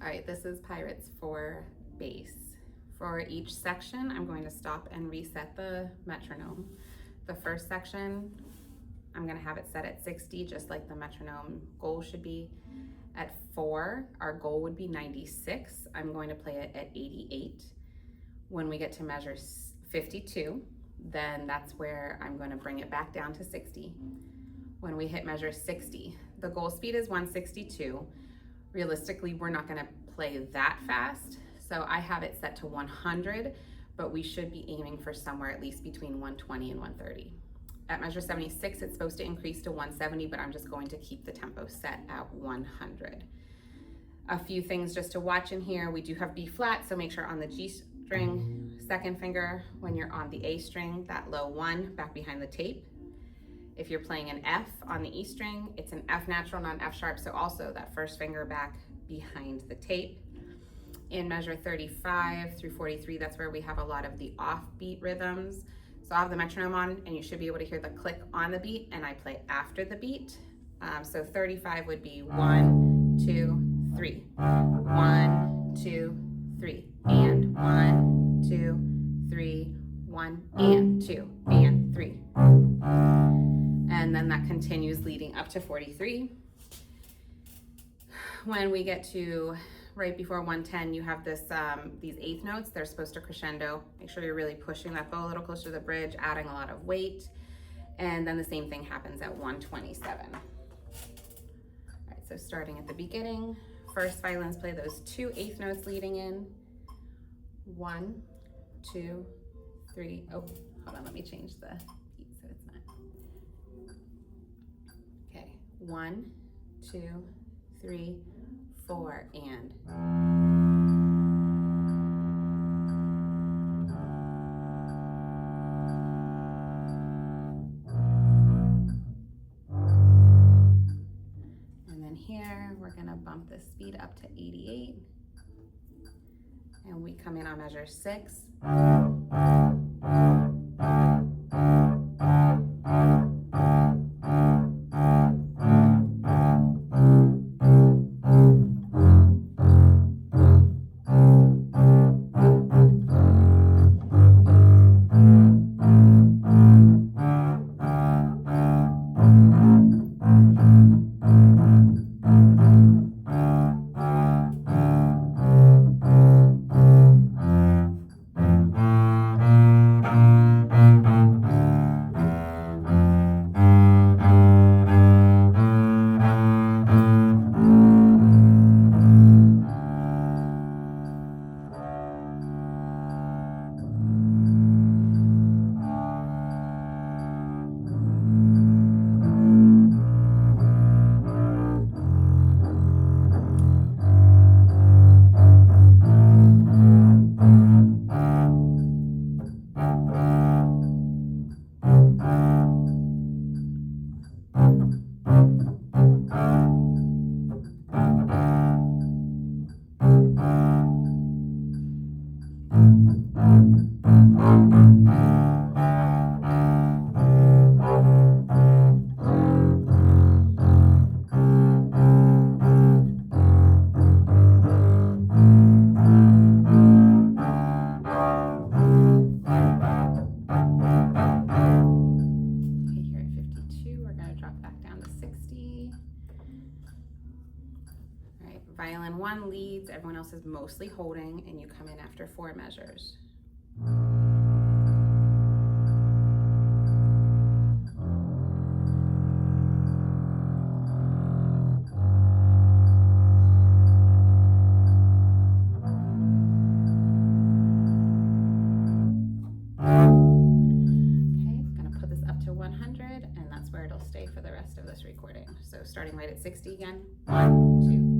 right, this is Pirates 4 bass. For each section, I'm going to stop and reset the metronome. The first section, I'm gonna have it set at 60, just like the metronome goal should be. At 4, our goal would be 96. I'm going to play it at 88. When we get to measure 52, then that's where I'm going to bring it back down to 60. When we hit measure 60, the goal speed is 162. Realistically, we're not going to play that fast, so I have it set to 100, but we should be aiming for somewhere at least between 120 and 130. At measure 76, it's supposed to increase to 170, but I'm just going to keep the tempo set at 100. A few things just to watch in here. We do have B flat, so make sure on the G string, second finger, when you're on the A string, that low 1 back behind the tape. If you're playing an F on the E string, it's an F natural, not an F sharp, so also that first finger back behind the tape. In measure 35 through 43, that's where we have a lot of the offbeat rhythms. So I'll have the metronome on and you should be able to hear the click on the beat, and I play after the beat. So 35 would be 1, 2, 3. 1, 2, 3. And 1, 2, 3. 1 and 2 and 3. And then that continues leading up to 43. When we get to right before 110, you have this these eighth notes. They're supposed to crescendo. Make sure you're really pushing that bow a little closer to the bridge, adding a lot of weight. And then the same thing happens at 127. All right, so starting at the beginning, first violins play those 2 eighth notes leading in. 1, 2, 3. Oh, hold on, let me change the beat so it's not. Okay, 1, 2, 3, 4, and. And then here, we're gonna bump the speed up to 88. And we come in on measure 6. Violin 1 leads, everyone else is mostly holding, and you come in after 4 measures. And that's where it'll stay for the rest of this recording. So starting right at 60 again. 1, 2,